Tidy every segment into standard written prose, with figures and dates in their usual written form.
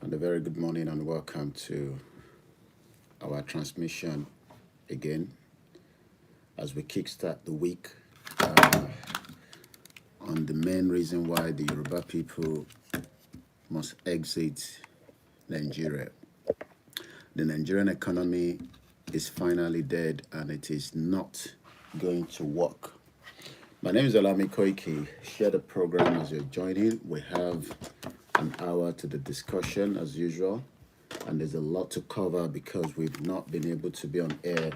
And a very good morning and welcome to our transmission again as we kickstart the week on the main reason why the Yoruba people must exit Nigeria. The Nigerian economy is finally dead and it is not going to work. My name is OLAYOMI KOIKI. Share the program as you're joining. We have an hour to the discussion as usual, and there's a lot to cover because we've not been able to be on air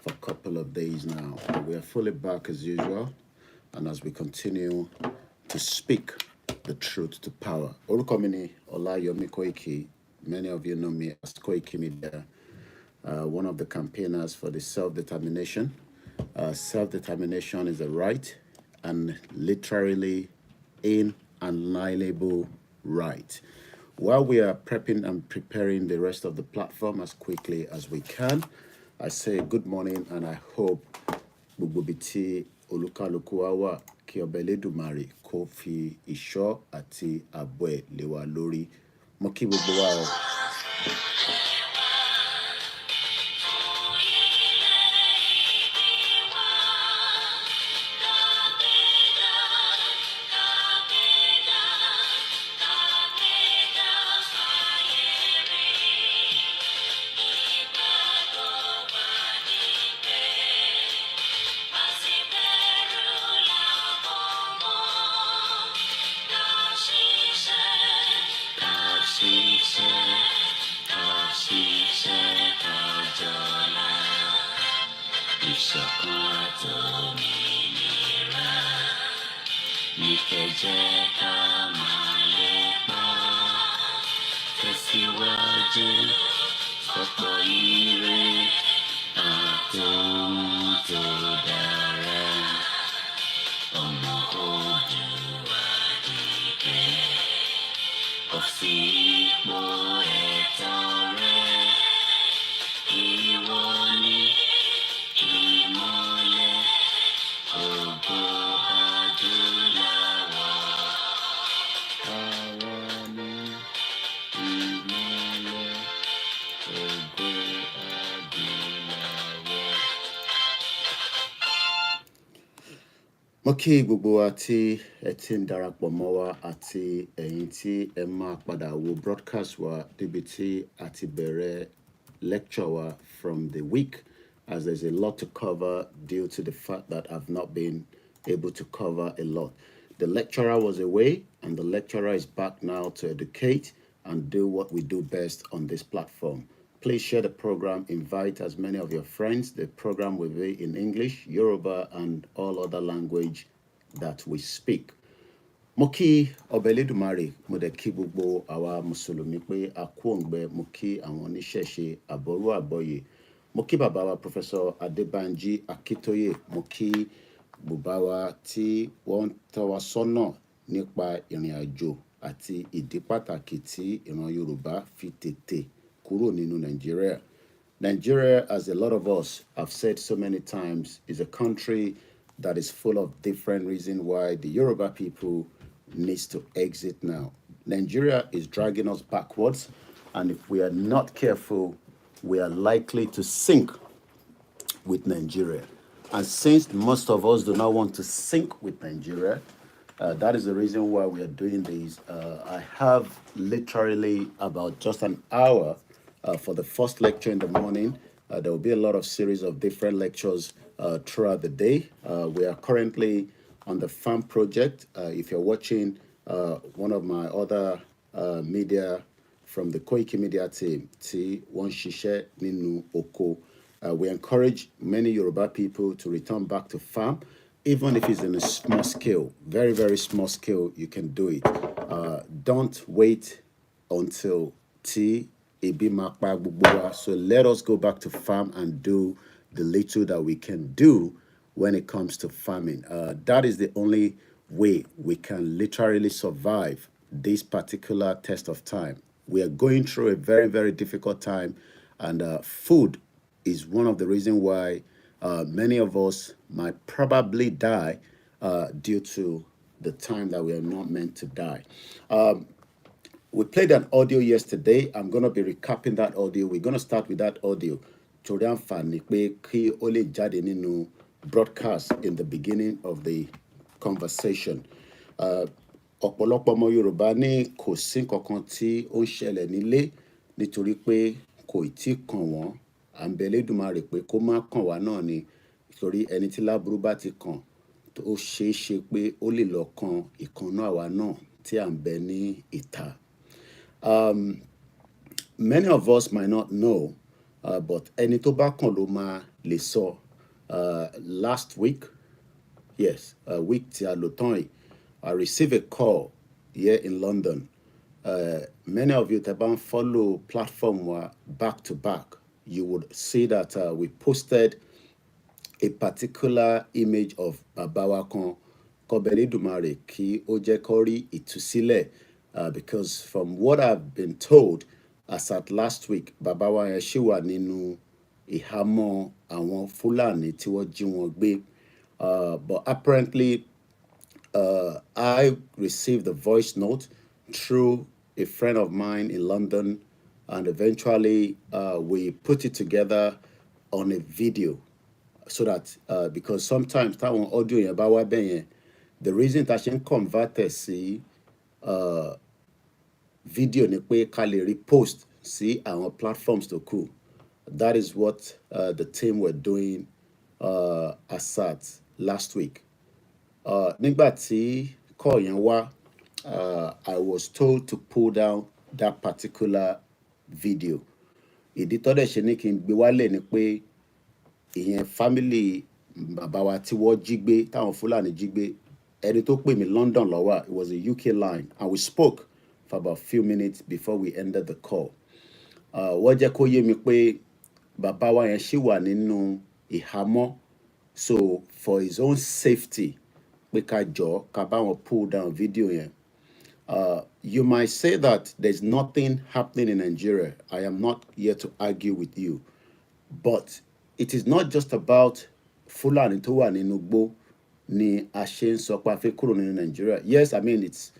for a couple of days now. But we are fully back as usual, and as we continue to speak the truth to power. Orúkọ mi ni OLAYOMI KOIKI. Many of you know me as Koikimedia, one of the campaigners for the self-determination. Self-determination is a right and literally inalienable right. While we are prepping and preparing the rest of the platform as quickly as we can, I say good morning and I hope gbogbo ibi tí olúkálùkù wa wà kí Ọba Elédùmarè kó fi ìṣọ́ àti ààbò ẹ̀ lé wa lórí. Mo kí gbogbo wa o. Mo kí gbogbo wa tí ẹ ti ń darapọ̀ mọ́ wa àti ẹ̀yin tí ẹ máa padà wo broadcast wa níbi tí a ti bẹ̀rẹ̀ lecture wa from the week, as there's a lot to cover due to the fact that I've not been able to cover a lot. The lecturer was away and the lecturer is back now to educate and do what we do best on this platform. Please share the program, invite as many of your friends. The program will be in English, Yoruba, and all other language that we speak. Mo kí Ọba Elédùmarè, mo dẹ̀ kí gbogbo àwa Mùsùlùmí pé a kú òǹgbẹ, mo kí àwọn oníṣẹ̀ṣe àbọ̀rú àbọ̀yè. Mo kí bàbá wa Professor Adébánjí Akíntóyè, mo kí bàbá wa tí wọ́n ń tọ́ wa sọ́nà nípa ìrìn àjò àti ìdí pàtàkì tí ìran Yorùbá fi tètè kúrò nínú Nigeria. Nigeria, as a lot of us have said so many times, is a country that is full of different reasons why the Yoruba people needs to exit now. Nigeria is dragging us backwards, and if we are not careful, we are likely to sink with Nigeria. And since most of us do not want to sink with Nigeria, that is the reason why we are doing this. I have literally about just an hour for the first lecture in the morning. There will be a lot of series of different lectures throughout the day. We are currently on the farm project. If you're watching one of my other media from the Koikimedia team, Tí Wọ́n Ṣiṣẹ́ Nínú Oko, we encourage many Yoruba people to return back to farm, even if it's in a small scale, very, very small scale, you can do it. Don't wait until tea. So let us go back to farm and do the little that we can do when it comes to farming. That is the only way we can literally survive this particular test of time. We are going through a very, very difficult time, and food is one of the reasons why many of us might probably die due to the time that we are not meant to die. We played an audio yesterday. I'm going to be recapping that audio. We're going to start with that audio. Torí àǹfààní pé kí ó lè jáde nínú broadcast in the beginning of the conversation. Ọ̀pọ̀lọpọ̀ ọmọ Yorùbá ní kò sí nǹkankan tí ó ń ṣẹlẹ̀ nílé nítorí pé kò tí ì kàn wọ́n. À ń bẹ Elédùmarè pé kó má kàn wá náà ni, nítorí ẹni tí láburú bá ti kàn ó ṣeé ṣe pé ó lè lọ kan ìkannú àwa náà tí à ń bẹ ní ìta. Many of us might not know, but ẹni tó bá kàn ló máa lè sọ. Last week, yes, week tí a lò tán yìí, I received a call here in London. Many of you that bá ń follow platform wa back to back, you would see that we posted a particular image of bàbá wa kan, kọ́bẹ̀ Elédùmarè kí ó jẹ́ kó rí ìtúsílẹ̀. Because from what I've been told, as at last week, bàbá wa yẹn ṣì wà nínú ìhámọ́ àwọn Fúlàní tí wọ́n jí wọn gbé. But apparently, I received a voice note through a friend of mine in London, and eventually we put it together on a video so that because sometimes táwọn audio yẹn bá wá bẹ́ẹ̀ yẹn, the reason tá a ṣe ń convert ẹ̀ sí video ni pé ká lè repost sí àwọn platforms tó kù. That is what the team were doing as at last week. Nígbà tí call yẹn wá, I was told to pull down that particular video. Ìdí tó dẹ̀ ṣe ní kí n gbé wálẹ̀ ni pé ìyẹn family bàbá wa tí wọ́n jí gbé, táwọn Fúlàní jí gbé, ẹni tó pè mí London ló wà. It was a UK line, and we spoke for about a few minutes before we ended the call. Wọ́n jẹ́ kó yé mi pé bàbá wa yẹn ṣì wà nínú ìhámọ́. So for his own safety, pé ká jọ ká bá wọn pull down video yẹn. You might say that there's nothing happening in Nigeria. I am not here to argue with you. But it is not just about Fulani tó wà nínú igbó ni a ṣe ń sọ pé a fẹ́ kúrò nínú Nigeria. Yes, I mean, it's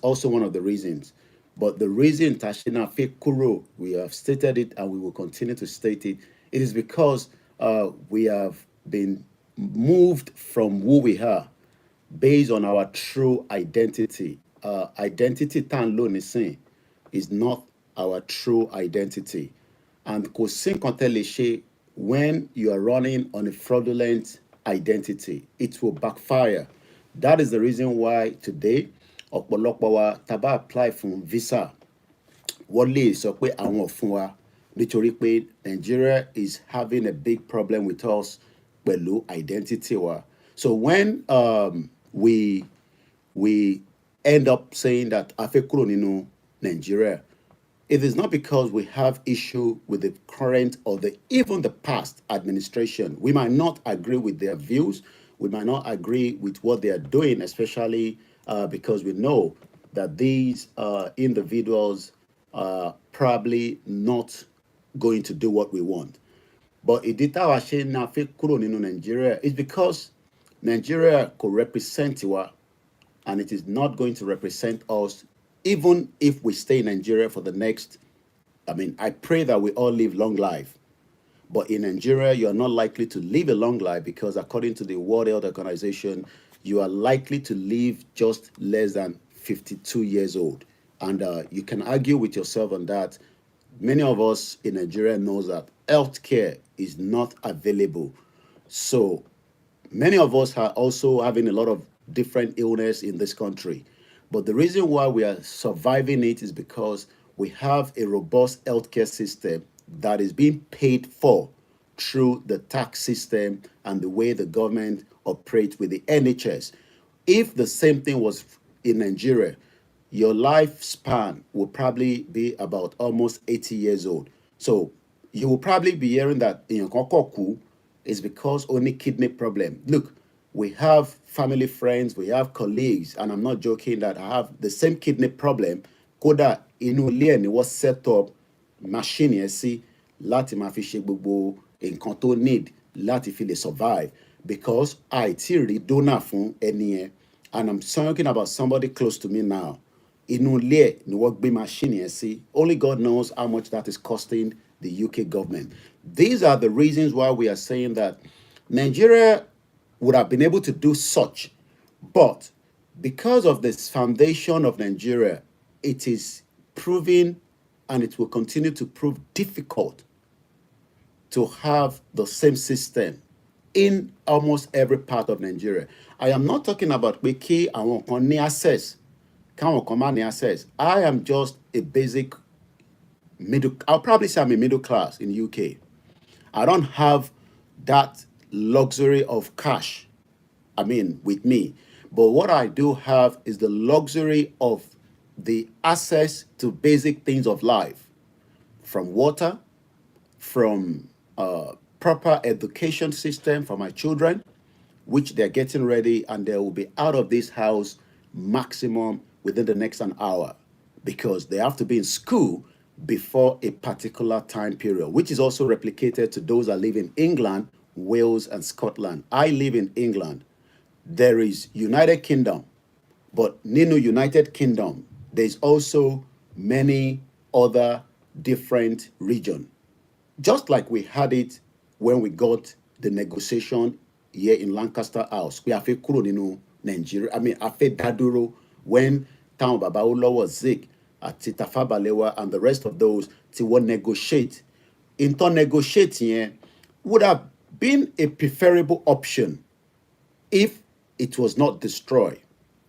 also one of the reasons. But the reason tá a ṣe náà fẹ́ kúrò, we have stated it and we will continue to state it. It is because we have been moved from who we are based on our true identity. Identity tá à ń lò nísìn is not our true identity. And kò sí nǹkan tẹ́ lè ṣe when you are running on a fraudulent identity. It will backfire. That is the reason why today, ọ̀pọ̀lọpọ̀ wa tá bá apply fún visa, wọ́n lè sọ pé àwọn ò fún wa nítorí pé Nigeria is having a big problem with us pẹ̀lú identity wa. So when we end up saying that a fẹ́ kúrò nínú Nigeria, it is not because we have issue with the current or even the past administration. We might not agree with their views. We might not agree with what they are doing, especially because we know that these individuals are probably not going to do what we want. But ìdí táwa ṣe náà fẹ́ kúrò nínú Nigeria is because Nigeria could represent wa, and it is not going to represent us even if we stay in Nigeria for the next, I pray that we all live long life. But in Nigeria, you are not likely to live a long life because according to the World Health Organization, you are likely to live just less than 52 years old. And you can argue with yourself on that. Many of us in Nigeria knows that healthcare is not available. So many of us are also having a lot of different illness in this country. But the reason why we are surviving it is because we have a robust healthcare system that is being paid for through the tax system and the way the government operates with the NHS. If the same thing was in Nigeria, your lifespan will probably be about almost 80 years old. So you will probably be hearing that in Kokoku is because only kidney problem. Look, we have family friends, we have colleagues, and I'm not joking that I have the same kidney problem. Kódà inú ilé ẹ̀ ni wọ́n set up machine yẹn sí láti máa fi ṣe gbogbo nǹkan tó need láti fi lè survive because àìtí rí donor fún ẹni yẹn. And I'm talking about somebody close to me now. inú ilé ẹ̀ ni wọ́n gbé machine yẹn sí. Only God knows how much that is costing the UK government. These are the reasons why we are saying that Nigeria would have been able to do such, but because of this foundation of Nigeria, it is proving and it will continue to prove difficult to have the same system in almost every part of Nigeria. I am not talking about pé kí àwọn kan ní access, káwọn kan má ní access. I am just a basic I'll probably say I'm a middle class in the UK. I don't have that luxury of cash, with me. But what I do have is the luxury of the access to basic things of life, from water, from proper education system for my children, which they're getting ready, and they will be out of this house maximum within the next an hour, because they have to be in school before a particular time period, which is also replicated to those that live in England, Wales, and Scotland. I live in England. There is United Kingdom, but nínú United Kingdom, there's also many other different regions. Just like we had it when we got the negotiation here in Lancaster House. We have fẹ́ kúrò nínú Nigeria. A fẹ́ dá dúró when táwọn bàbá Awólọ́wọ̀ Zik àti Tafawa Balewa and the rest of those tí wọ́n negotiate. Ìtàn negotiate yẹn would have been a preferable option if it was not destroyed,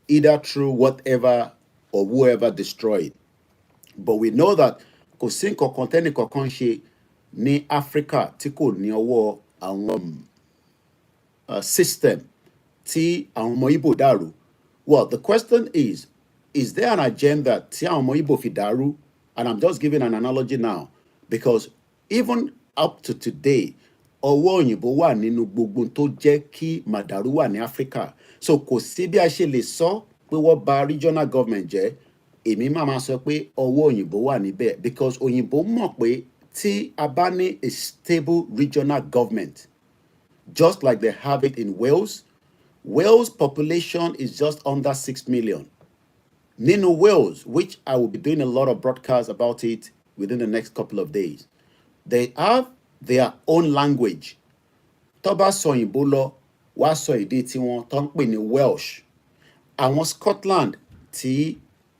either through whatever or whoever destroyed. But we know that kò sí nǹkan tẹ́nì kankan ṣe ní Africa tí kò ní ọwọ́ àwọn system tí àwọn ọmọ Igbo dàrú. Well, the question is there an agenda tí àwọn ọmọ Igbo fi dàrú? And I'm just giving an analogy now, because even up to today, ọwọ́ òyìnbó wà nínú gbogbo tó jẹ́ kí màdàrú wà ní Africa. So kò sí bí a ṣe lè sọ pé wọ́n bà regional government jẹ́. Èmi máa sọ pé ọwọ́ òyìnbó wà níbẹ̀, because òyìnbó mọ̀ pé tí a bá ní a stable regional government, just like they have it in Wales. Wales population is just under 6 million. Nínú Wales, which I will be doing a lot of broadcasts about it within the next couple of days, they have their own language. Tó bá sọ òyìnbó lọ, wá sọ èdè tiwọn tó ń pè ní Welsh. Àwọn Scotland tí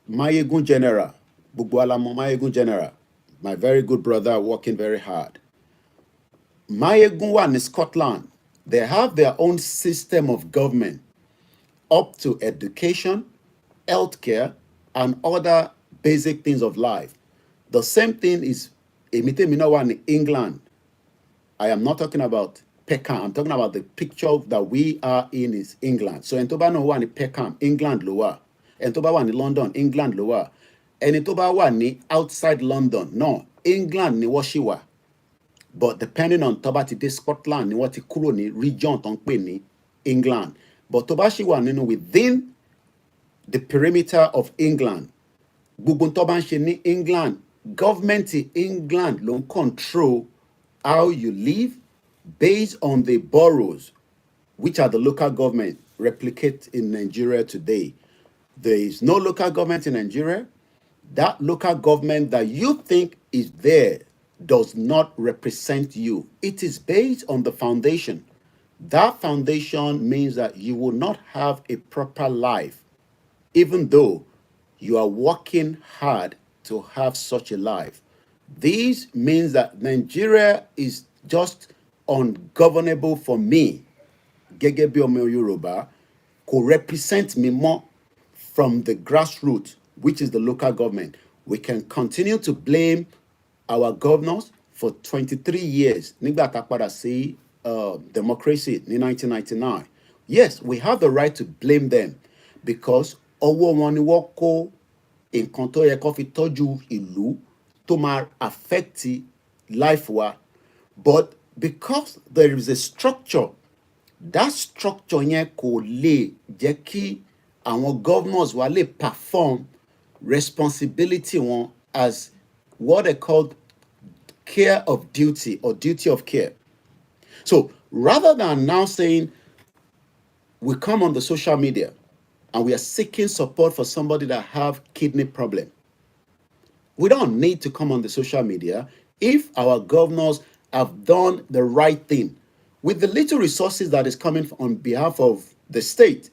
Mayegun General, gbogbo alamọ Mayegun General, my very good brother working very hard. Mayegun wà ní Scotland. They have their own system of government up to education, healthcare, and other basic things of life. The same thing is in England. I am not talking about Peckham. I'm talking about the picture that we are in is England. So ẹni tó bá náà wà ní Peckham, England ló wà. Ẹni tó bá wà ní London, England ló wà. Ẹni tó bá wà ní outside London, no, England ni wọ́n ṣì wà. But depending on tó bá ti dé Scotland ni wọ́n ti kúrò ní region tó ń pè ní England. But tó bá ṣì wà nínú within the perimeter of England, gbogbo tó bá ń ṣe ní England, government in England ló ń control how you live based on the boroughs, which are the local government replicate in Nigeria today. There is no local government in Nigeria. That local government that you think is there does not represent you. It is based on the foundation. That foundation means that you will not have a proper life, even though you are working hard to have such a life. This means that Nigeria is just ungovernable for me. Gẹ́gẹ́ bí ọmọ Yoruba, kò represent me more from the grassroots, which is the local government. We can continue to blame our governors for 23 years. Nígbà tá a padà sí democracy in 1999. Yes, we have the right to blame them, because ọwọ́ wọn ni wọ́n kó nǹkan tó yẹ kó fi tọ́jú ìlú tó máa affect life wa. But because there is a structure, that structure yẹn kò lè jẹ́ kí àwọn governors wa lè perform responsibility wọn as what they call care of duty or duty of care. So rather than now saying we come on the social media and we are seeking support for somebody that have kidney problem, we don't need to come on the social media if our governors have done the right thing with the little resources that is coming on behalf of the state.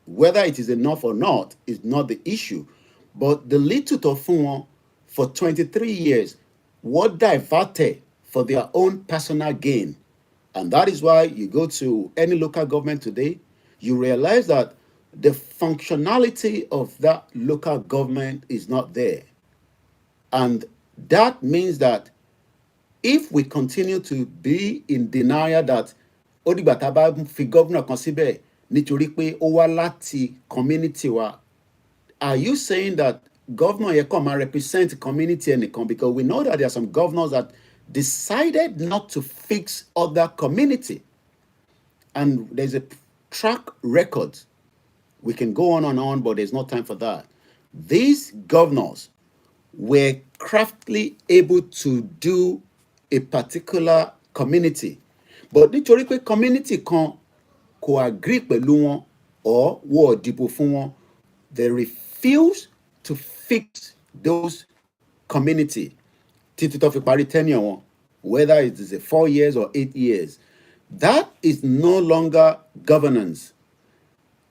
Whether it is enough or not is not the issue, but the little to fún wọn for 23 years, what diverted for their own personal gain. And that is why you go to any local government today, you realize that the functionality of that local government is not there. And that means that if we continue to be in denial that ó dìgbà tá a bá fi gómìnà kan síbẹ̀ nítorí pé ó wá láti community wa, are you saying that governor yẹn kàn máa represent community ẹnìkan? Because we know that there are some governors that decided not to fix other community, and there's a track record. We can go on and on, but there's no time for that. These governors were craftily able to do a particular community, but nítorí pé community kan kò agree pẹ̀lú wọn or wọ́n dìbò fún wọn, they refuse to fix those community títí tó fi parí tenure wọn, whether it is a 4 years or 8 years. That is no longer governance.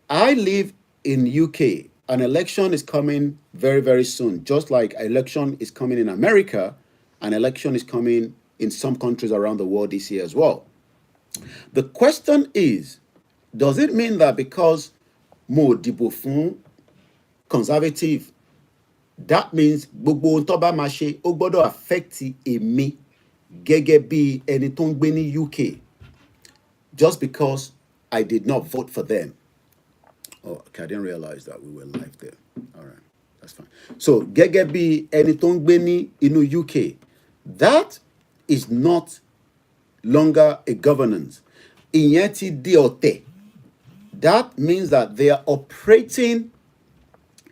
I live in UK. An election is coming very, very soon. Just like an election is coming in America, an election is coming in some countries around the world this year as well. The question is, does it mean that because mo dìbò fún conservative, that means gbogbo ohun tó bá máa ṣe ó gbọ́dọ̀ affect èmi gẹ́gẹ́ bí ẹni tó ń gbé ní UK just because I did not vote for them? Oh, okay, I didn't realize that we were live there. All right, that's fine. So, gẹ́gẹ́ bí ẹni tó ń gbé ní inú UK, that is not longer a governance. Ìyẹn ti di ọ̀tẹ̀. That means that they are operating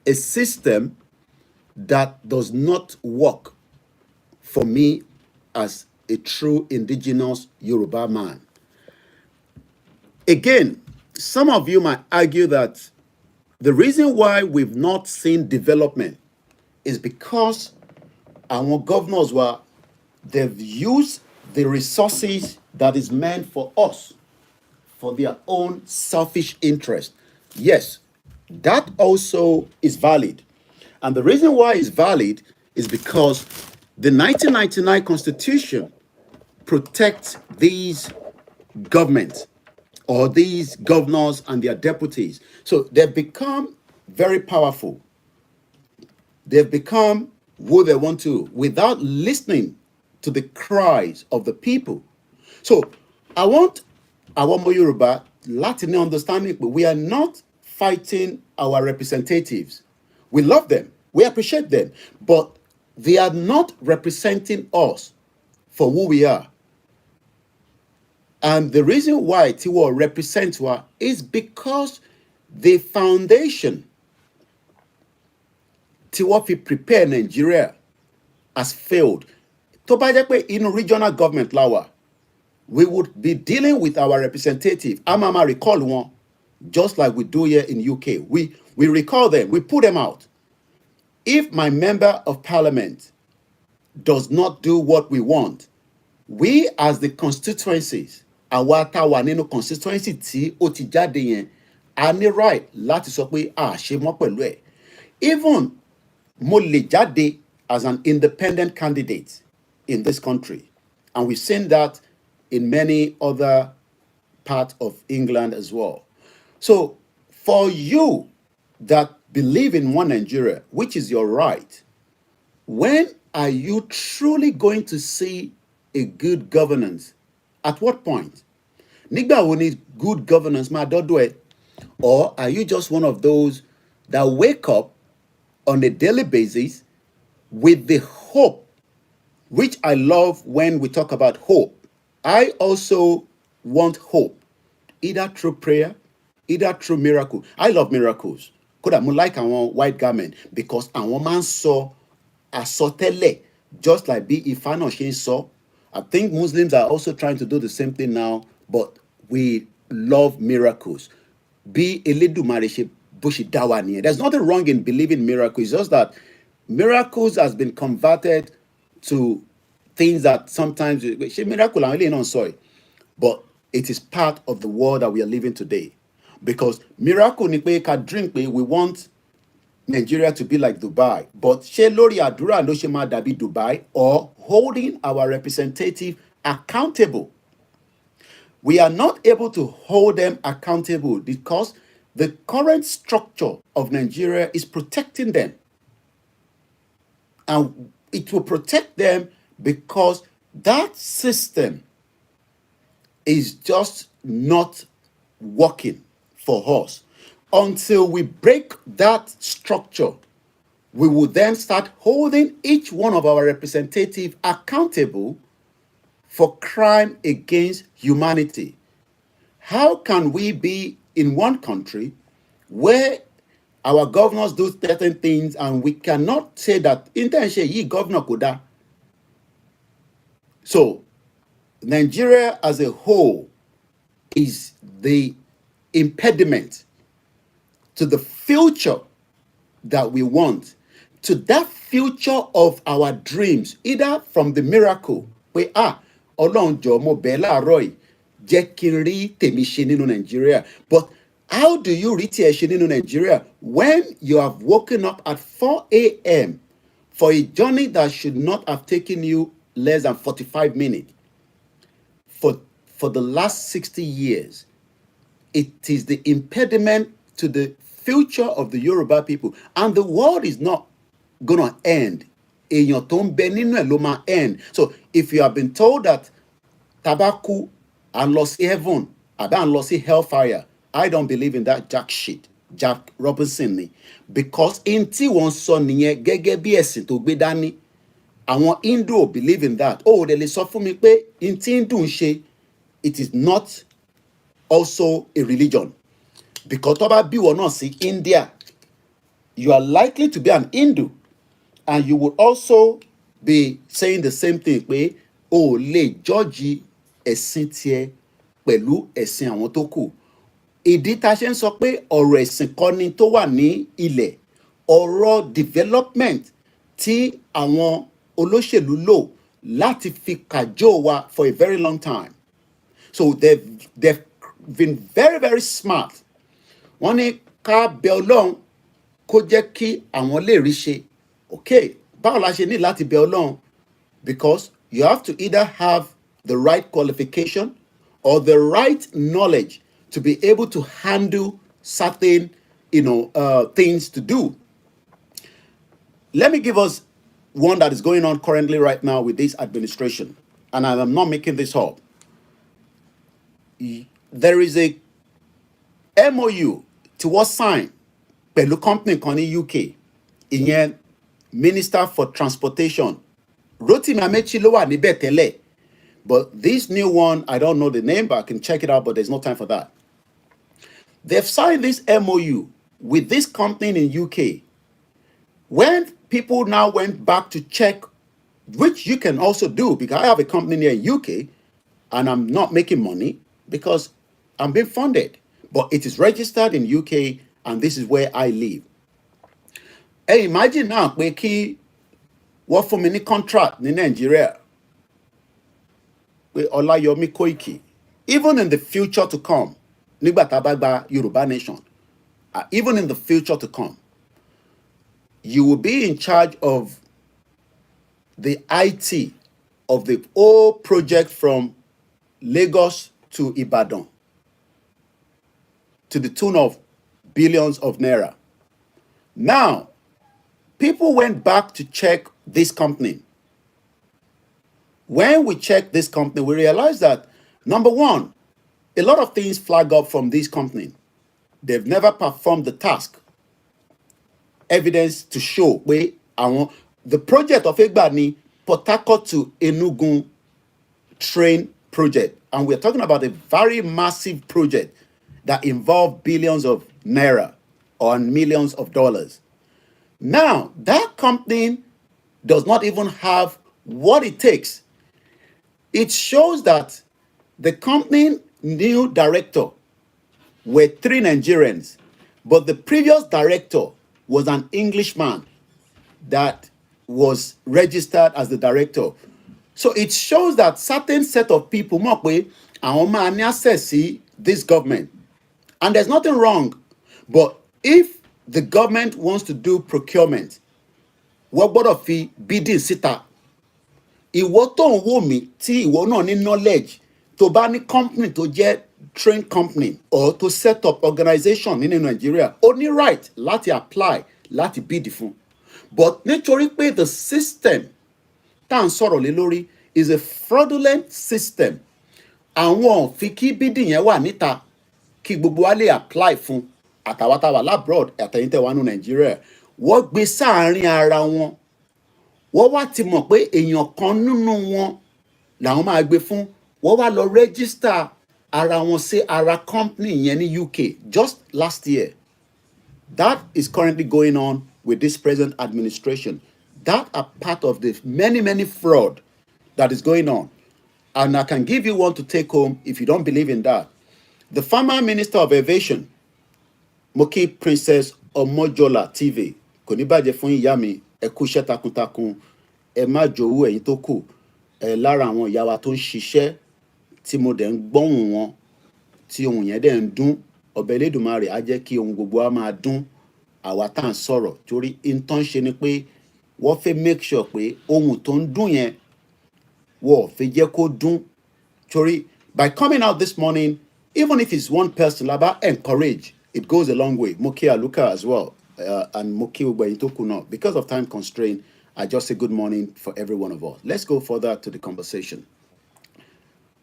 a system that does not work for me as a true indigenous Yoruba man. Again, some of you might argue that the reason why we've not seen development is because our governors they've used the resources that is meant for us for their own selfish interest. Yes, that also is valid. And the reason why it's valid is because the 1999 Constitution protects these governments or these governors and their deputies. So they've become very powerful. They've become who they want to without listening to the cries of the people. So I want our Yoruba Latin understanding, but we are not fighting our representatives. We love them. We appreciate them. But they are not representing us for who we are. And the reason why Tiwa represents us is because the foundation Tiwa fi prepare Nigeria has failed. Tó bá jẹ́ pé inú regional government lawa, we would be dealing with our representative. Amama recall one, just like we do here in UK. We recall them, we put them out. If my member of parliament does not do what we want, we as the constituencies, àwa tá wà nínú constituency tí ó ti jáde yẹn, a ní right láti sọ pé a ṣe mọ́ pẹ̀lú ẹ̀. Even mo lè jáde as an independent candidate in this country. And we've seen that in many other parts of England as well. So for you that believe in one Nigeria, which is your right, when are you truly going to see a good governance? At what point? Nígbà wo ni good governance máa dọ́dọ̀ ẹ? Or are you just one of those that wake up on a daily basis with the hope, which I love when we talk about hope. I also want hope, either through prayer, either through miracle. I love miracles. Kódà mo like àwọn white garment because àwọn máa ń sọ àsọtẹ́lẹ̀ just like bí Ifá náà ṣe ń sọ. I think Muslims are also trying to do the same thing now, but we love miracles. Bí Elédùmarè ṣe There's nothing wrong in believing miracles. It's just that miracles has been converted to things that sometimes miracle are really not sorry, but it is part of the world that we are living today. Because miracle ni pé ká drink pé we want Nigeria to be like Dubai, but ṣé lórí àdúrà ló ṣe máa dàbí Dubai, or holding our representative accountable? We are not able to hold them accountable because the current structure of Nigeria is protecting them. And it will protect them because that system is just not working for us. Until we break that structure, we will then start holding each one of our representatives accountable for crime against humanity. How can we be in one country where our governors do certain things and we cannot say that intention ye governor koda? So Nigeria as a whole is the impediment to the future that we want, to that future of our dreams, either from the miracle where Ọlọ́run jọ̀ọ́ mo bẹ̀ láàárọ̀ yìí jẹ́ kí n rí tèmi ṣe nínú Nigeria. But how do you rí tiẹ̀ ṣe nínú Nigeria when you have woken up at 4 a.m. for a journey that should not have taken you less than 45 minutes? For the last 60 years, it is the impediment to the future of the Yoruba people. And the world is not going to end. Èèyàn tó ń bẹ nínú ẹ̀ ló máa end. So if you have been told that tabaku and lọ sí heaven, àbí and lọ sí hellfire, I don't believe in that jack shit. Jack Robinson ni. Because in tí wọ́n sọ nìyẹn gẹ́gẹ́ bí ẹ̀sìn tó gbé dání. Àwọn Hindu believe in that. Oh, they lè sọ fún mi pé in tí Hindu ń ṣe, it is not also a religion. Because tó bá bí wọ́n náà sí India, you are likely to be an Hindu. And you will also be saying the same thing pé o lè judge ẹ̀sìn tiẹ̀ pẹ̀lú ẹ̀sìn àwọn tó kù. Ìdí tá a ṣe ń sọ pé ọ̀rọ̀ ẹ̀sìn kọ́ ni tó wà ní ilẹ̀, ọ̀rọ̀ development tí àwọn olóṣèlú lò láti fi kàjọ wa for a very long time. So they've been very, very smart. Wọ́n ní ká bẹ Ọlọ́run kó jẹ́ kí àwọn lè rí ṣe. Okay, báwo la ṣe ní láti bẹ Ọlọ́run? Because you have to either have the right qualification or the right knowledge to be able to handle certain, things to do. Let me give us one that is going on currently right now with this administration, and I am not making this up. There is a MOU tí wọ́n sign pẹ̀lú company kan ní UK, ìyẹn Minister for Transportation. Rotimi Amechi ló wà níbẹ̀ tẹ́lẹ̀. But this new one, I don't know the name, but I can check it out, but there's no time for that. They've signed this MOU with this company in UK. When people now went back to check, which you can also do, because I have a company here in UK, and I'm not making money because I'm being funded. But it is registered in UK, and this is where I live. Hey, imagine now pé kí wọ́n fún mi ní contract ní Nigeria pé OLAYOMI KOIKI, even in the future to come, nígbà tá a bá gba Yoruba nation, even in the future to come, you will be in charge of the IT of the whole project from Lagos to Ibadan to the tune of billions of naira. Now, people went back to check this company. When we checked this company, we realized that, number one, a lot of things flag up from this company. They've never performed the task. Evidence to show where the project of Egbani, Port Harcourt to Enugu train project. And we're talking about a very massive project that involved billions of naira or millions of dollars. Now, that company does not even have what it takes. It shows that the company new director were 3 Nigerians, But the previous director was an Englishman that was registered as the director. So it shows that certain set of people mọ̀ pé àwọn máa ní access sí this government. And there's nothing wrong. But if the government wants to do procurement, wọ́n gbọ́dọ̀ fi bidding síta. Ìwọ tó ń wò mí tí ìwọ náà ní knowledge tó bá ní company tó jẹ́ trained company or to set up organization nínú Nigeria, ó ní right láti apply láti bid fún. But nítorí pé the system tá à ń sọ̀rọ̀ lé lórí is a fraudulent system, àwọn fi kí bidding yẹn wà níta kí gbogbo wa lè apply fún àtàwátàwà labroad àtẹ̀yìntẹ̀ nínú Nigeria. Wọ́n gbé sáàárín ara wọn, wọ́n wá ti mọ̀ pé èèyàn kan nínú wọn làwọn máa gbé fún, wọ́n wá lọ register ara wọn sí ara company yẹn ní UK just last year. That is currently going on with this present administration. That are part of the many fraud that is going on. And I can give you one to take home if you don't believe in that. The former Minister of Aviation, Moki Princess Omojola TV, kò ní bàjẹ́ fún ìyá mi, ẹ kú iṣẹ́ takuntakun, ẹ má jowú ẹ̀yin tó kù, ẹ lára àwọn ìyá wa tó ń ṣiṣẹ́ tí mo dẹ̀ ń gbọ́hùn wọn, tí ohùn yẹn dẹ̀ ń dún, ọba Elédùmarè á jẹ́ kí ohun gbogbo á máa dún àwa tá à ń sọ̀rọ̀, torí intán ṣe ni pé wọ́n fẹ́ make sure pé ohun tó ń dún yẹn wọ́n fẹ́ jẹ́ kó dún, torí by coming out this morning, even if it's one person laba encourage, it goes a long way. Moki Aluka as well, and Moki Ugbayitokuna. Because of time constraint, I just say good morning for every one of us. Let's go further to the conversation.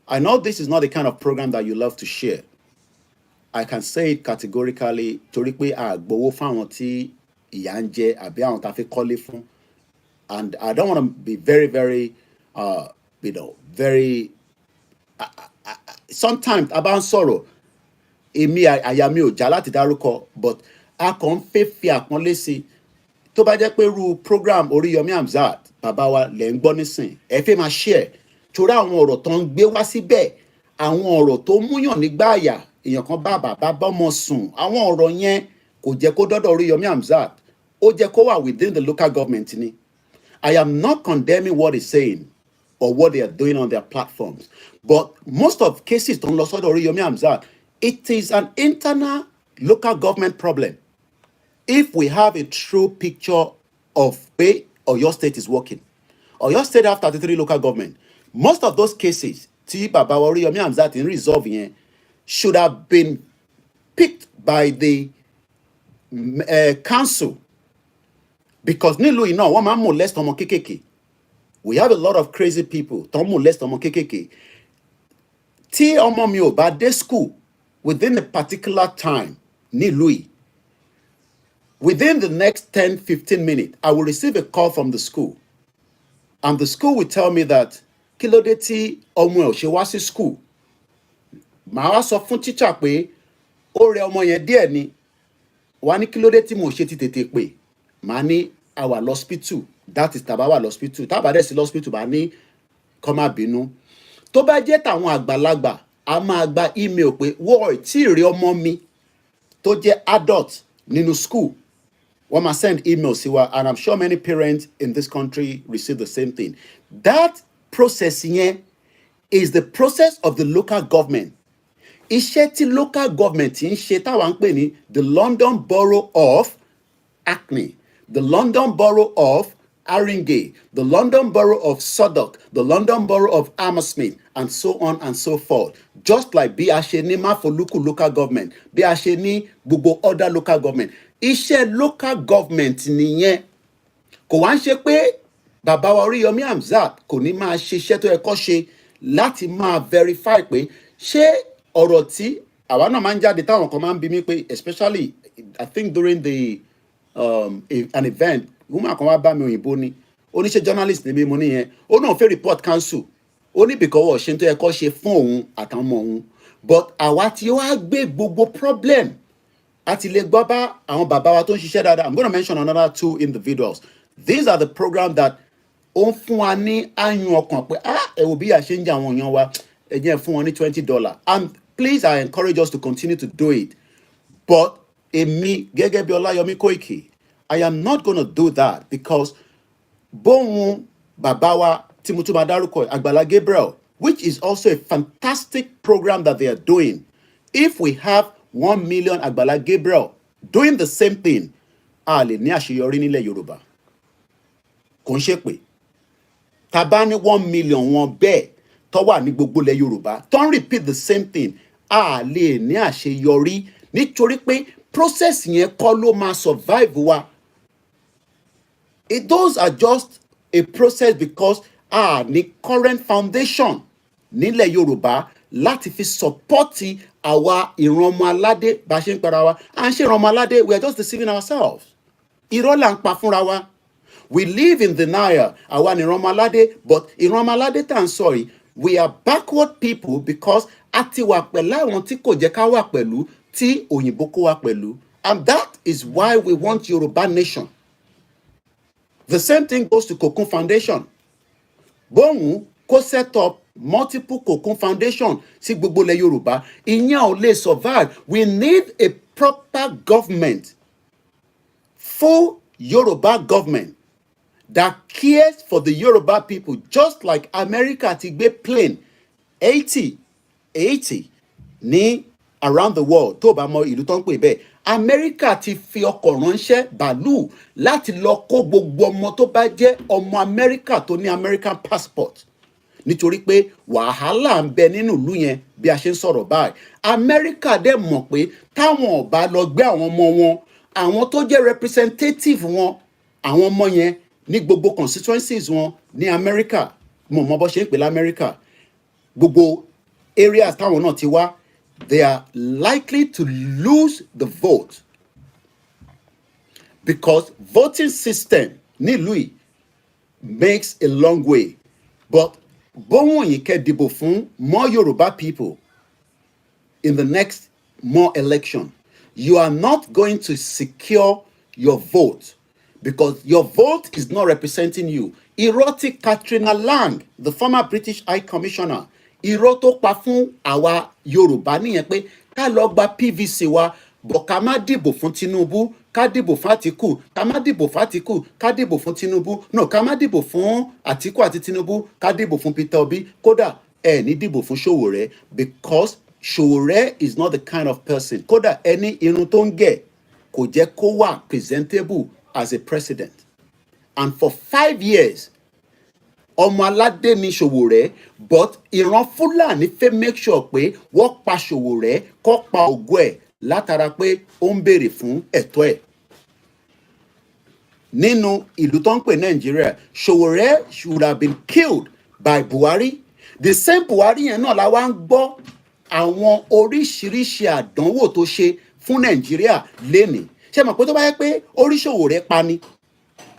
I know this is not the kind of program that you love to share. I can say it categorically, torí pé àgbowó fáwọn tí ìyà ń jẹ àbí àwọn tá fẹ́ kọ́lé fún. And I don't want to be very, very, very. Sometimes about sorrow, èmi àyà mi ò já láti dárúkọ, but a kàn fẹ́ fi àpọ́nlé sí. Tó bá jẹ́ pé irú program Oríyọmí Hamzat bàbá wa lẹ́ ń gbọ́ nísìn, ẹ fẹ́ máa share torí àwọn ọ̀rọ̀ tó ń gbé wá síbẹ̀, àwọn ọ̀rọ̀ tó múyàn nígbà àyà, èèyàn kan bá bàbá bọ́mọ sùn, àwọn ọ̀rọ̀ yẹn kò jẹ́ kó dọ́dọ̀ Oríyọmí Hamzat, ó jẹ́ kó wà within the local government ni. I am not condemning what he's saying or what they are doing on their platforms, but most of cases don't lọ sọ́dọ̀ Oríyọmí Hamzat. It is an internal local government problem. If we have a true picture of way Oyo State is working, Oyo State have 33 local government. Most of those cases, tí bàbá wa Oríyọmí Hamzat in resolve yẹn, should have been picked by the council, because nílùú iná wọ́n máa ń molest ọmọ kékèké. We have a lot of crazy people tó ń molest ọmọ kékèké. Tí ọmọ mi ò bá dé school within a particular time nílùú yìí, within the next 10-15 minutes, I will receive a call from the school. And the school will tell me that, kí ló dé tí ọmọ ẹ̀ ò ṣe wá sí school. Màá wá sọ fún teacher pé ó rẹ ọmọ yẹn díẹ̀ ni. Wá ní kí ló dé tí mo ṣe ti tètè pè. Màá ní a wà lọ́spítù. That is tàbá wà lọ́spítù. Tàbá dẹ̀ sí lọ́spítù màá ní kó má bínú. Tó bá jẹ́ tàwọn àgbàlagbà, a máa gba email pé wọ́n tí ì rí ọmọ mi tó jẹ́ adult nínú school. Wọ́n máa send email sí wa, and I'm sure many parents in this country receive the same thing. That process yẹn is the process of the local government. Iṣẹ́ tí local government ń ṣe táwa ń pè ní the London Borough of Hackney, the London Borough of Haringey, the London Borough of Southwark, the London Borough of Hammersmith, and so on and so forth. Just like bí a ṣe ní Mafoluku local government, bí a ṣe ní gbogbo other local government. Iṣẹ́ local government nìyẹn. Kò wá ń ṣe pé bàbá wa Oríyọmí Hamzat kò ní máa ṣiṣẹ́ tó yẹ kó ṣe láti máa verify pé ṣé ọ̀rọ̀ tí àwa náà máa ń jáde táwọn kan máa ń bi mí pé, especially I think during the an event, woman kan wá bá mi òyìnbó ni, oníṣẹ́ journalist ni mi mo níyẹn, ó náà fẹ́ report council, ó ní because ṣe tó yẹ kó ṣe fún òun àtàwọn ọmọ òun, but àwa tí ó wá gbé gbogbo problem àti lè gbọ́ bá àwọn bàbá wa tó ń ṣiṣẹ́ dáadáa. I'm going to mention another 2 individuals. These are the programs that ó ń fún wa ní àyùn ọkàn pé ẹ wò bí a ṣe ń jẹ àwọn èèyàn wa, ẹ jẹ́ fún wọn ní $20. And please, I encourage us to continue to do it. But èmi gẹ́gẹ́ bí Ọláyọmí Kóìkì, I am not gonna do that because bóun bàbá wa tí mo tún máa dárúkọ Àgbàlá Gabriel, which is also a fantastic program that they are doing. If we have 1 million Àgbàlá Gabriel doing the same thing, a lè ní àṣeyọrí nílẹ̀ Yorùbá. Kò ń ṣe pé tá bá ní 1 million wọn bẹ́ẹ̀ tó wà ní gbogbo ilẹ̀ Yorùbá tó ń repeat the same thing, a lè ní àṣeyọrí nítorí pé process yẹn kọ́ ló máa survive wa. Those are just a process because ní current foundation nílẹ̀ Yorùbá láti fi sọpọ́tì àwa ìran ọmọ aládé bá ṣe ń para wa. À ń ṣe ìran ọmọ aládé, we are just deceiving ourselves. Irọ́ là ń pa fúnra wa. We live in denial. Àwa ni ìran ọmọ aládé, but ìran ọmọ aládé tá à ń sọ yìí, we are backward people because a ti wà pẹ̀lú àwọn tí kò jẹ́ ká wà pẹ̀lú tí òyìnbó kó wa pẹ̀lú. And that is why we want Yoruba nation. The same thing goes to Cocoon Foundation. Bóun kó set up multiple Cocoon Foundation sí gbogbo ilẹ̀ Yorùbá, ìyẹn ò lè survive. We need a proper government, full Yoruba government that cares for the Yoruba people, just like America ti gbé plane 80 ní around the world. Tó bá mọ ìlú tó ń pè bẹ́ẹ̀, America ti fi ọkọ̀ ránṣẹ́ bàálù láti lọ kó gbogbo ọmọ tó bá jẹ́ ọmọ America tó ní American passport, nítorí pé wàhálà ń bẹ nínú ìlú yẹn bí a ṣe ń sọ̀rọ̀ báyìí. America dẹ̀ mọ̀ pé táwọn ò bá lọ gbé àwọn ọmọ wọn, àwọn tó jẹ́ representative wọn, àwọn ọmọ yẹn ní gbogbo constituencies wọn ní America, mo mọ bó ṣe ń pè l'America, gbogbo areas táwọn náà ti wá, they are likely to lose the vote because voting system nílùú yìí makes a long way. But bóun yìí kẹ́ dìbò fún more Yoruba people in the next more election, you are not going to secure your vote because your vote is not representing you. Irọ́ tí Katrina Lang, the former British High Commissioner, irọ́ tó pa fún àwa Yorùbá nìyẹn pé ká lọ gba PVC wa, bọ̀ ká má dìbò fún Tinubu, ká dìbò fún Àtíkù, ká má dìbò fún Àtíkù, ká dìbò fún Tinubu, no, ká má dìbò fún Àtíkù àti Tinubu, ká dìbò fún Peter Obi. Kódà ní dìbò fún Sowore because Sowore is not the kind of person. Kódà ẹni irun tó ń gẹ̀ kò jẹ́ kó wà presentable as a president. And for 5 years, ọmọ aládé ni Sowore, but ìran Fúlàní fẹ́ make sure pé wọ́n pa Sowore kó pa ògo ẹ̀ látara pé ó ń béèrè fún ẹ̀tọ́ ẹ̀. Nínú ìlú tó ń pè Nàìjíríà, Sowore should have been killed by Buhari. The same Buhari yẹn náà la wá ń gbọ́ àwọn oríṣiríṣi àdánwò tó ṣe fún Nàìjíríà lénìí. Ṣé mọ̀ pé tó bá yẹ pé orí Sowore pa ni,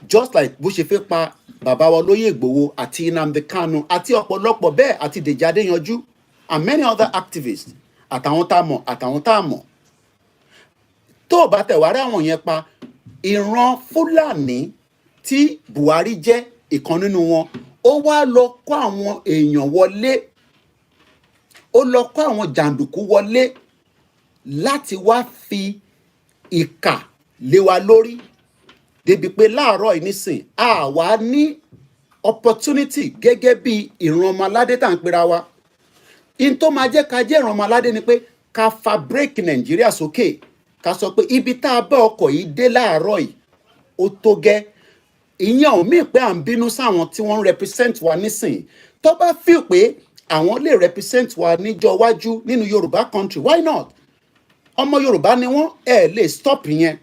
just like bó ṣe fẹ́ pa bàbá wa Olóyè Ìgbòho àti Nnamdi Kanu àti ọ̀pọ̀lọpọ̀ bẹ́ẹ̀ àti Dèjì Adéyanjú and many other activists àtàwọn tá a mọ̀ àtàwọn tá a mọ̀. Tó bá tẹ̀ wá rí àwọn yẹn pa, ìran Fúlàní tí Buhari jẹ́ ìkan nínú wọn, ó wá lọ kó àwọn èèyàn wọlé, ó lọ kó àwọn jàǹdùkú wọlé láti wá fi ìkà lé wa lórí. Débi pé láàárọ̀ yìí nísìn àwa ní opportunity gẹ́gẹ́ bí ìran ọmọ aládé tá à ń pera wa. In tó máa jẹ́ ká jẹ́ ìran ọmọ aládé ni pé ká fa break Nàìjíríà sókè, ká sọ pé ibi tá a bá ọkọ̀ yìí dé láàárọ̀ yìí ó tó gẹ́. Ìyẹn ò mí pé à ń bínú sáwọn tí wọ́n ń represent wa nísìn. Tó bá feel pé àwọn lè represent wa níjọ́ iwájú nínú Yorùbá country, why not? Ọmọ Yorùbá ni wọ́n, lè stop yẹn.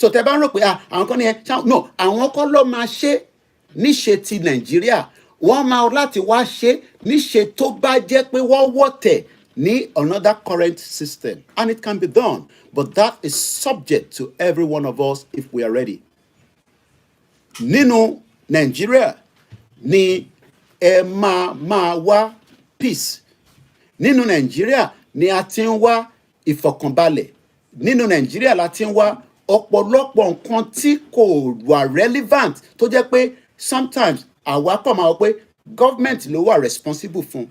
So tẹ́ bá ń rò pé àwọn kan ní no, àwọn kan ló máa ṣe níṣe ti Nàìjíríà, wọ́n máa láti wá ṣe níṣe tó bá jẹ́ pé wọ́n wọ̀tẹ̀ ní another current system, and it can be done, but that is subject to every one of us if we are ready. Nínú Nàìjíríà ni máa wá peace. Nínú Nàìjíríà ni a ti ń wá ìfọ̀kànbalẹ̀. Nínú Nàìjíríà la ti ń wá ọ̀pọ̀lọpọ̀ nǹkan tí kò wà relevant tó jẹ́ pé sometimes àwa kọ̀ máa wọ pé government ló wà responsible fún.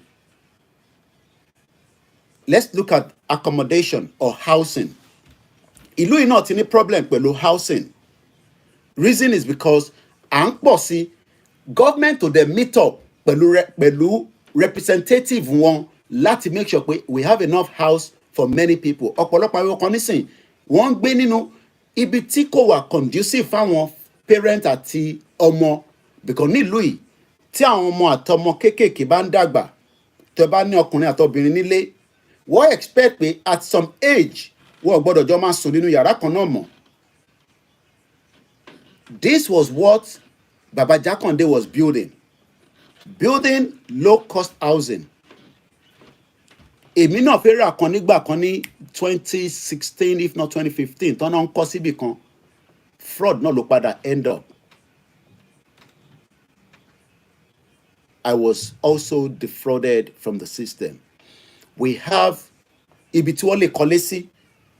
Let's look at accommodation or housing. ìlú yìí náà ti ní problem pẹ̀lú housing. Reason is because à ń pọ̀ sí government to dey meet up pẹ̀lú representative wọn láti make sure pé we have enough house for many people. Ọ̀pọ̀lọpọ̀ àwọn kan nísìn wọ́n ń gbé nínú ibi tí kò wà conducive fáwọn parent àti ọmọ, because nílùú yìí tí àwọn ọmọ àtọmọ kéékèèké bá ń dàgbà, tó bá ní ọkùnrin àtọbìnrin nílé, wọ́n expect pé at some age wọ́n gbọ́dọ̀ jọ máa sùn nínú yàrá kan náà mọ́. This was what Baba Jakande was building low-cost housing. Èmi náà fẹ́ rà kan nígbà kan ní 2016 if not 2015 tọ́nà ń kọ́ síbì kan, fraud náà ló padà end up. I was also defrauded from the system. We have ibi tí wọ́n lè kọ́lé sí,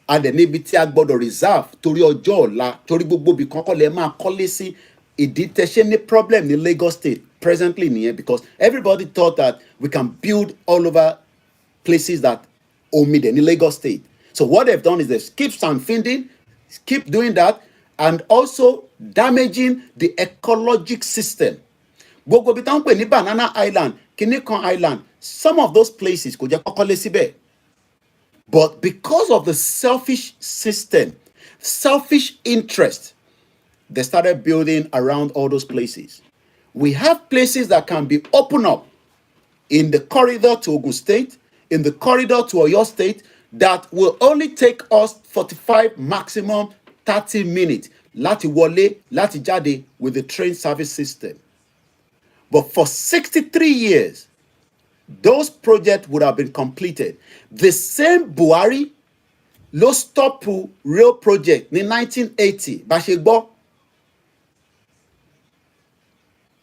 and then níbi tí a gbọ́dọ̀ reserve torí ọjọ́ ọ̀la, torí gbogbo ibì kan kọ́ lè máa kọ́lé sí. Ìdí tẹ́ ṣe ní problem ní Lagos State presently nìyẹn, because everybody thought that we can build all over places that omi dẹ̀ ní Lagos State. So what they've done is they keep sand-feeding, keep doing that, and also damaging the ecological system. Gbogbo ibi táwọn pè ní Banana Island, Kinikan Island, some of those places kò jẹ́ kọ́kọ́ lé síbẹ̀. But because of the selfish system, selfish interest, they started building around all those places. We have places that can be opened up in the corridor to Ogun State, in the corridor to Oyo State, that will only take us 45 maximum 30 minutes láti wọlé, láti jáde with the train service system. But for 63 years, those projects would have been completed. The same Buhari ló stop rail project ní 1980 bá ṣe gbọ́.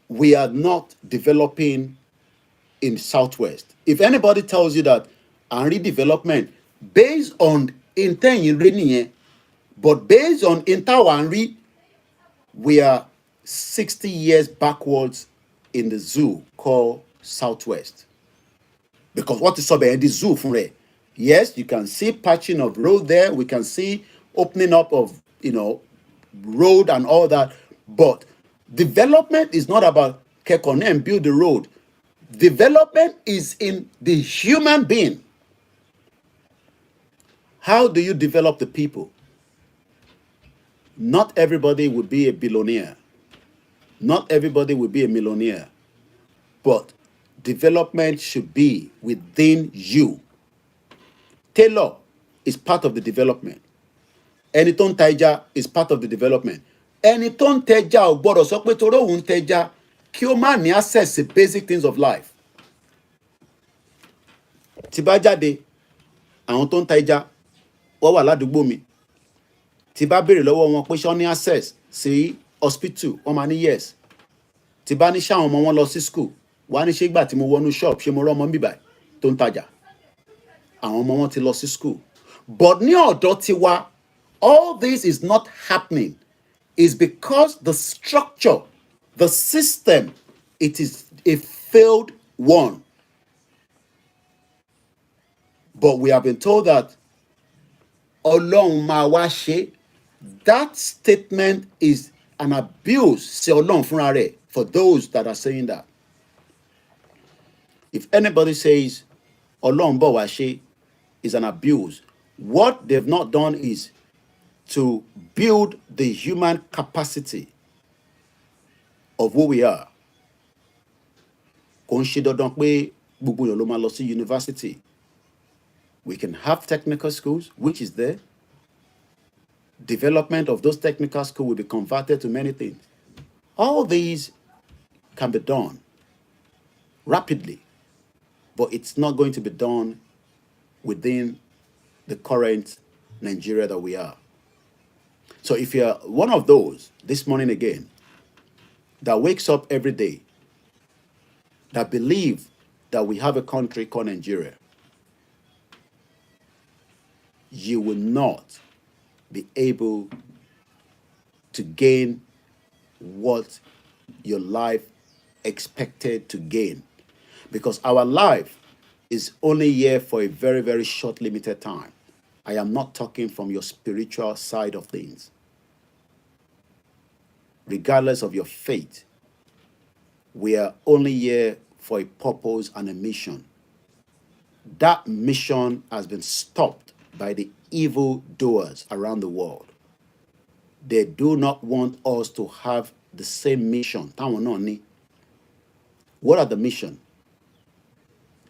We are not developing in Southwest. If anybody tells you that and redevelopment based on intẹ́yìn rí nìyẹn, but based on intawanri, we are 60 years backwards in the zoo called Southwest. Because what is up in the zoo from there? Yes, you can see patching of road there. We can see opening up of, road and all that. But development is not about Kekone and build the road. Development is in the human being. How do you develop the people? Not everybody will be a billionaire. Not everybody will be a millionaire. But development should be within you. Tailor is part of the development. Ẹni tó ń ta ẹja is part of the development. Ẹni tó ń tẹja ò gbọ́dọ̀ sọ pé torí òun tẹja kí ó má ní access to basic things of life. Tí bá jáde, àwọn tó ń ta ẹja wọ́n wà ládùúgbò mi. Tí bá béèrè lọ́wọ́ wọn pé ṣé wọ́n ní access sí hospital, wọ́n máa ní yes. Tí bá ní ṣáwọn ọmọ wọn lọ sí school, wọ́n á ní ṣé ìgbà tí mo wọnú shop ṣé mo rọ́ ọmọ bíbà tó ń tajà. Àwọn ọmọ wọn ti lọ sí school. But ní ọ̀dọ̀ tiwa, all this is not happening. Is because the structure, the system, it is a failed one. But we have been told that Ọlọ́run máa wá ṣe. That statement is an abuse sí Ọlọ́run fúnra rẹ̀ for those that are saying that. If anybody says Ọlọ́run bọ̀ wá ṣe is an abuse, what they've not done is to build the human capacity of who we are. Kò ń ṣe dandan pé gbogbo èèyàn ló máa lọ sí university. We can have technical schools, which is there. Development of those technical schools will be converted to many things. All these can be done rapidly, but it's not going to be done within the current Nigeria that we are. So if you're one of those this morning again that wakes up every day, that believe that we have a country called Nigeria, you will not be able to gain what your life expected to gain. Because our life is only here for a very, very short, limited time. I am not talking from your spiritual side of things. Regardless of your faith, we are only here for a purpose and a mission. That mission has been stopped by the evil doers around the world. They do not want us to have the same mission. What are the mission?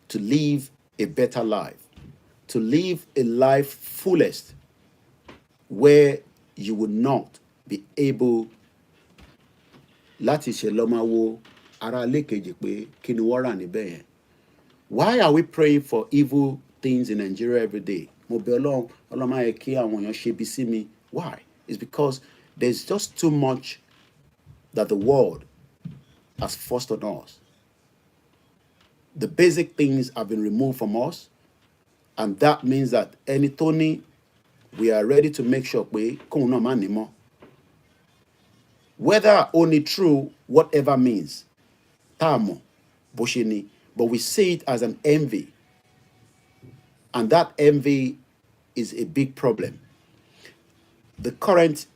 To live a better life, to live a life fullest, where you will not be able láti ṣe lọ́mọ ara lékejì pé kí ni wọ́n rà níbẹ̀ yẹn. Why are we praying for evil things in Nigeria every day? Mo bẹ̀ Ọlọ́run, Ọlọ́run má yẹ kí àwọn èèyàn ṣe bí sí mi. Why? It's because there's just too much that the world has forced on us. The basic things have been removed from us, and that means that any Tony, we are ready to make sure pé kóun náà má ní mọ́. Whether only true, whatever means, tamo, boshini, but we see it as an envy. And that envy is a big problem. The current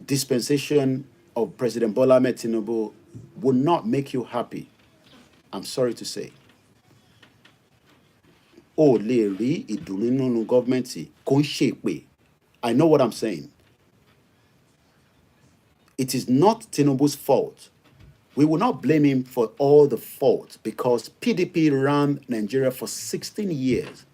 dispensation of President Bola Ahmed Tinubu will not make you happy. I'm sorry to say. O lè rí ìdùnnú nínú gọ́ọ̀mẹ̀ntì kò ń ṣe pé. I know what I'm saying. It is not Tinubu's fault. We will not blame him for all the fault because PDP ran Nigeria for 16 years.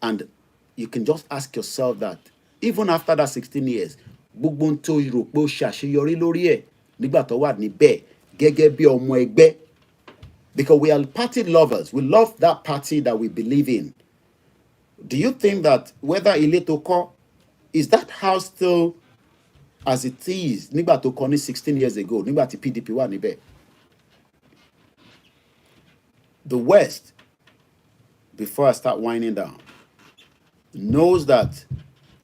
And you can just ask yourself that even after that 16 years, gbogbo n tó rò pé ó ṣàṣeyọrí lórí ẹ̀ nígbà tó wà níbẹ̀ gẹ́gẹ́ bí ọmọ ẹgbẹ́. Because we are party lovers. We love that party that we believe in. Do you think that whether ilé tó kọ́, is that house still as it is nígbà tó kọ́ ní 16 years ago, nígbà tí PDP wà níbẹ̀? The West, before I start winding down, knows that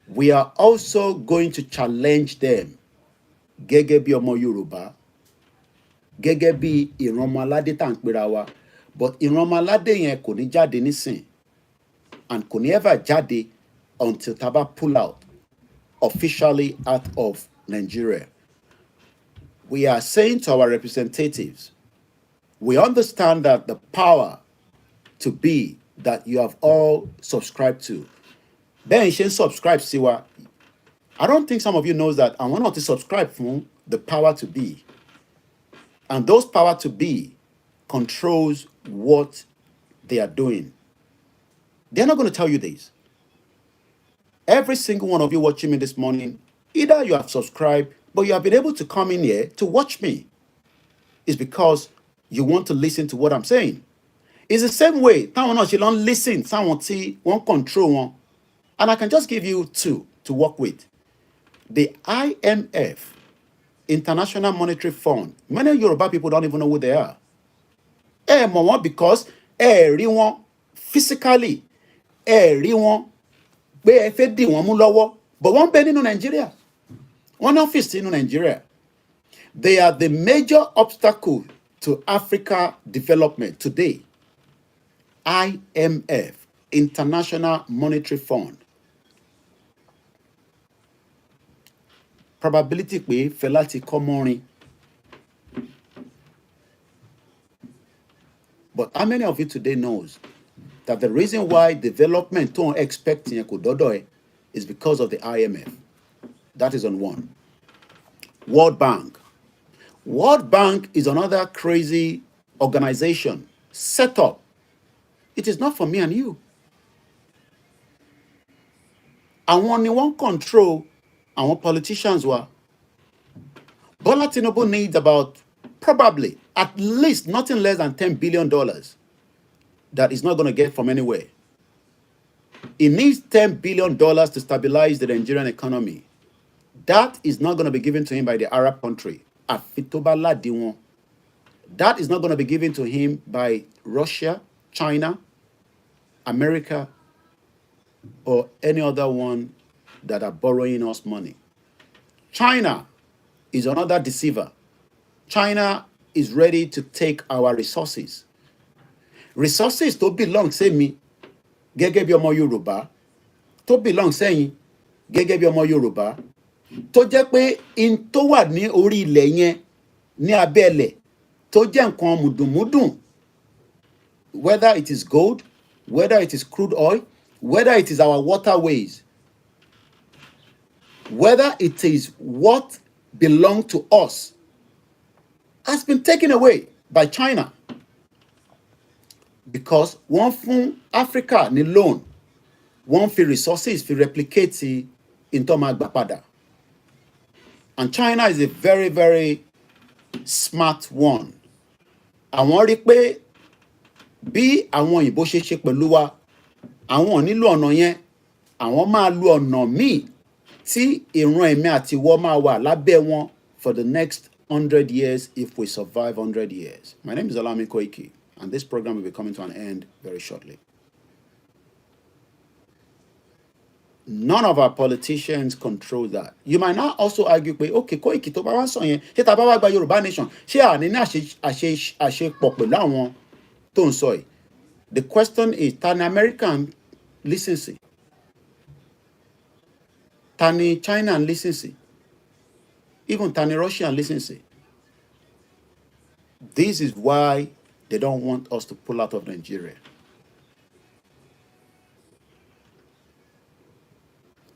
we are also going to challenge them gẹ́gẹ́ bí ọmọ Yorùbá, gẹ́gẹ́ bí ìran ọmọ aládé tá ń pera wa, but ìran ọmọ aládé yẹn kò ní jáde nísìn and kò ní ever jáde until tá bá pull out officially out of Nigeria. We are saying to our representatives, we understand that the power to be that you have all subscribed to. Then you subscribe siwa. I don't think some of you knows that I want not to subscribe from the power to be. And those power to be controls what they are doing. They're not going to tell you this. Every single one of you watching me this morning, either you have subscribed, but you have been able to come in here to watch me. It's because you want to listen to what I'm saying. It's the same way. You don't listen. Someone see one control one. And I can just give you two to work with. The IMF, International Monetary Fund. Many Yoruba people don't even know who they are. Because rí wọn physically, rí wọn pé ẹ fẹ́ dì wọ́n mú lọ́wọ́, but wọ́n bẹ nínú Nigeria. One office nínú Nigeria. They are the major obstacle to Africa development today. IMF, International Monetary Fund. Probability pé Fẹlá ti kọ́ mọ́rin. But how many of you today knows that the reason why development don't expect is because of the IMF? That is on one. World Bank. World Bank is another crazy organization set up. It is not for me and you. Àwọn ni wọ́n control àwọn politicians were. Bola Tinubu needs about probably at least nothing less than $10 billion that he's not going to get from anywhere. He needs $10 billion to stabilize the Nigerian economy. That is not going to be given to him by the Arab country. That is not going to be given to him by Russia, China, America, or any other one that are borrowing us money. China is another deceiver. China is ready to take our resources. Resources to belong, say me, gẹ́gẹ́ bí ọmọ Yorùbá, tó belong sẹ́yìn gẹ́gẹ́ bí ọmọ Yorùbá tó jẹ́ pé in tó wà ní orí ilẹ̀ yẹn ní abẹ́ ilẹ̀ tó jẹ́ nǹkan mùdùnmúdùn, whether it is gold, whether it is crude oil, whether it is our waterways, whether it is what belongs to us, has been taken away by China. Because wọ́n fún Africa ní loan, wọ́n fi resources fi replicate in tó máa gbà padà. And China is a very, very smart one. Àwọn rí pé bí àwọn òyìnbó ṣe ṣe pẹ̀lú wa, àwọn ò nílò ọ̀nà yẹn, àwọn máa lo ọ̀nà míì tí ìran ẹ̀mí àti ìwọ máa wà lábẹ́ wọn for the next 100 years if we survive 100 years. My name is OLAYOMI KOIKI, and this program will be coming to an end very shortly. None of our politicians control that. You might now also argue pé okay, Koiki tó bá wá sọ yẹn, ṣé tá bá wá gba Yorùbá nation, ṣé àní ní àṣepọ̀ pẹ̀lú àwọn tó ń sọ yìí? The question is, ta ni American listen sí? Ta ni China listen sí? Even ta ni Russian listen sí? This is why they don't want us to pull out of Nigeria.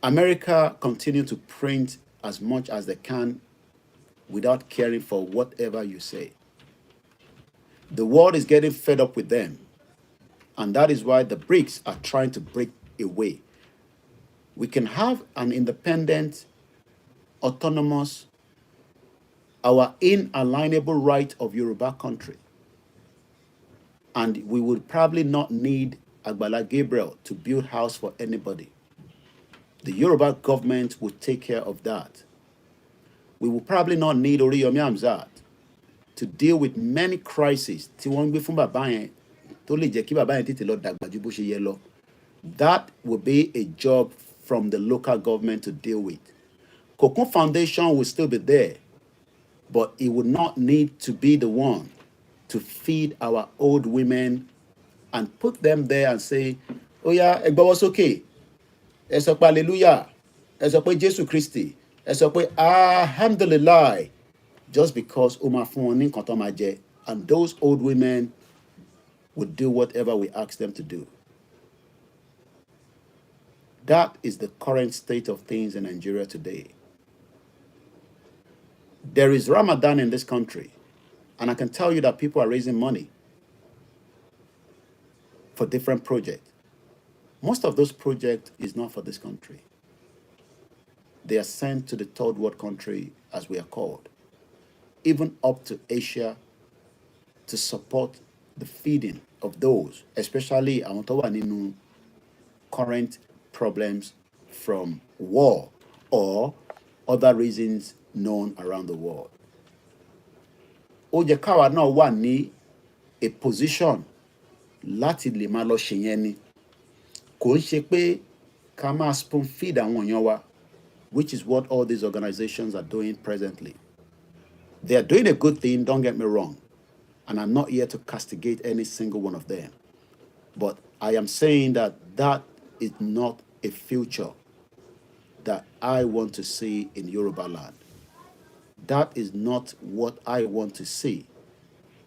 America continue to print as much as they can without caring for whatever you say. The world is getting fed up with them. And that is why the BRICS are trying to break away. We can have an independent, autonomous, our inalienable right of Yoruba country. And we would probably not need Agbala Gabriel to build house for anybody. The Yoruba government would take care of that. We will probably not need Oriyomi Hamzat to deal with many crises. That will be a job from the local government to deal with. Kokun Foundation will still be there, but it would not need to be the one to feed our old women and put them there and say, oh yeah, was okay. Ẹ sọ pé hallelujah, ẹ sọ pé Jésù Kristi, ẹ sọ pé alhamdulillah, just because ó máa fún wọn ní nǹkan tó máa jẹ, and those old women would do whatever we ask them to do. That is the current state of things in Nigeria today. There is Ramadan in this country, and I can tell you that people are raising money for different projects. Most of those projects is not for this country. They are sent to the third world country, as we are called, even up to Asia, to support the feeding of those, especially àwọn tó wà nínú current problems from war or other reasons known around the world. Ó jẹ́ káwa náà wà ní a position láti lè máa lọ ṣe yẹn ni. Kò ń ṣe pé ká máa spoon feed àwọn èèyàn wa, which is what all these organizations are doing presently. They are doing a good thing, don't get me wrong, and I'm not here to castigate any single one of them. But I am saying that that is not a future that I want to see in Yoruba land. That is not what I want to see.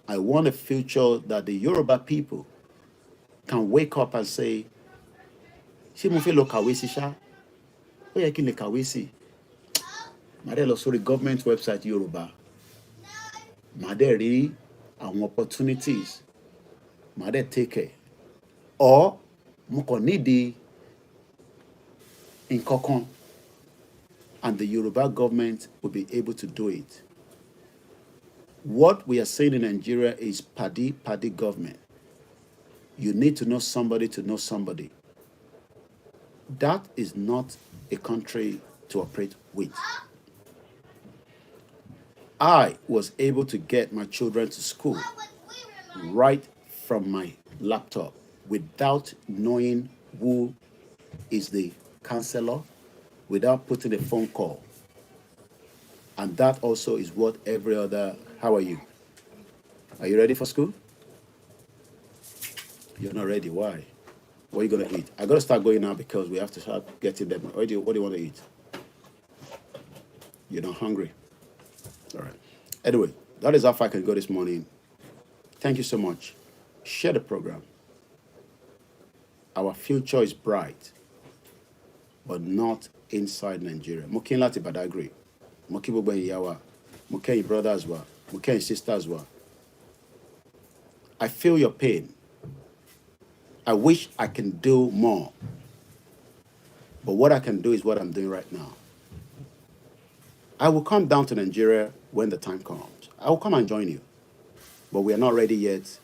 I want a future that the Yoruba people can wake up and say, ṣé mo fẹ́ lọ kàwé sí ṣá? Ó yẹ kí n lè kàwé sí. Màá dẹ̀ lọ sórí government website Yoruba. Màá dẹ̀ rí àwọn opportunities. Màá dẹ̀ take it. Or mo kàn nídìí nǹkan kan, and the Yoruba government will be able to do it. What we are saying in Nigeria is paddy government. You need to know somebody to know somebody. That is not a country to operate with. I was able to get my children to school right from my laptop without knowing who is the counselor, without putting a phone call. And that also is what every other... How are you? Are you ready for school? You're not ready. Why? What are you going to eat? I got to start going now because we have to start getting them. What do you want to eat? You're not hungry? All right. Anyway, that is how far I can go this morning. Thank you so much. Share the program. Our future is bright, but not inside Nigeria. Mo kí n láti Badagry. Mo kí gbogbo ẹ̀yin ìyá wa. Mo kí ẹ̀yin brothers wa. Mo kí ẹ̀yin sisters wa. I feel your pain. I wish I can do more. But what I can do is what I'm doing right now. I will come down to Nigeria when the time comes. I will come and join you. But we are not ready yet,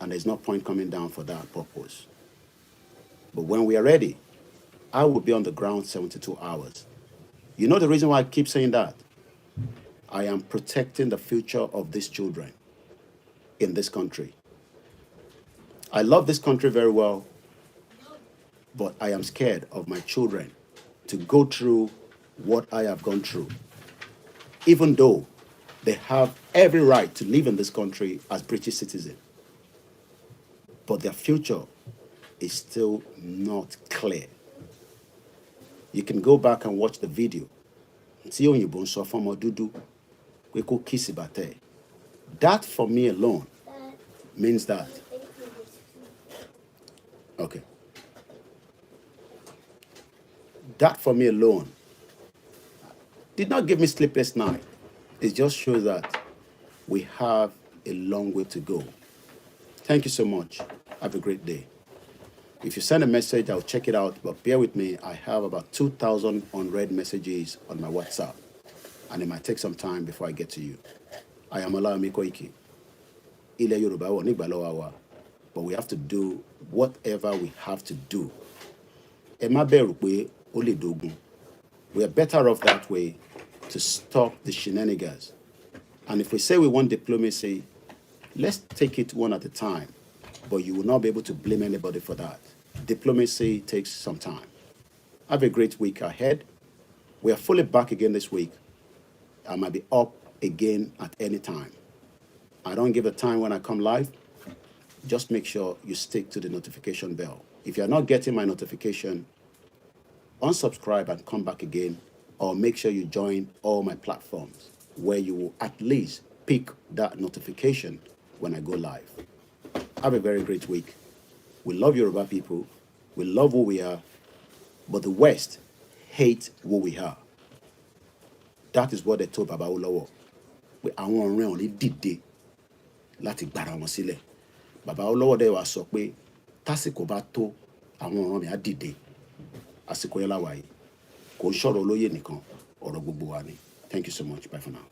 and there's no point coming down for that purpose. But when we are ready, I will be on the ground 72 hours. You know the reason why I keep saying that? I am protecting the future of these children in this country. I love this country very well, but I am scared of my children to go through what I have gone through, even though they have every right to live in this country as British citizens. But their future is still not clear. You can go back and watch the video. That for me alone means that. Okay. That for me alone did not give me sleepless night. It just shows that we have a long way to go. Thank you so much. Have a great day. If you send a message, I'll check it out, but bear with me. I have about 2,000 unread messages on my WhatsApp, and it might take some time before I get to you. I am OLAYOMI KOIKI. Ilẹ̀ Yoruba wọ̀ nígbà lọ́wọ́ wa, but we have to do whatever we have to do. Ẹ má bẹ̀rù pé ó lè dógun. We are better off that way to stop the shenanigans. And if we say we want diplomacy, let's take it one at a time. But you will not be able to blame anybody for that. Diplomacy takes some time. Have a great week ahead. We are fully back again this week. I might be up again at any time. I don't give a time when I come live. Just make sure you stick to the notification bell. If you're not getting my notification, unsubscribe and come back again, or make sure you join all my platforms where you will at least pick that notification when I go live. Have a very great week. We love Yoruba people. We love who we are. But the West hates who we are. That is what they told Baba Olowo. We àwọn ọ̀rẹ́ wọn ní dìde láti gbára wọn sílẹ̀. Baba Olowo dẹ̀ wá sọ pé tásìkò bá tó àwọn ọ̀rẹ́ mi á dìde. Àsìkò yẹn la wà yìí. Kò ń ṣọ̀rọ̀ olóyè nìkan, ọ̀rọ̀ gbogbo wa ni. Thank you so much. Bye for now.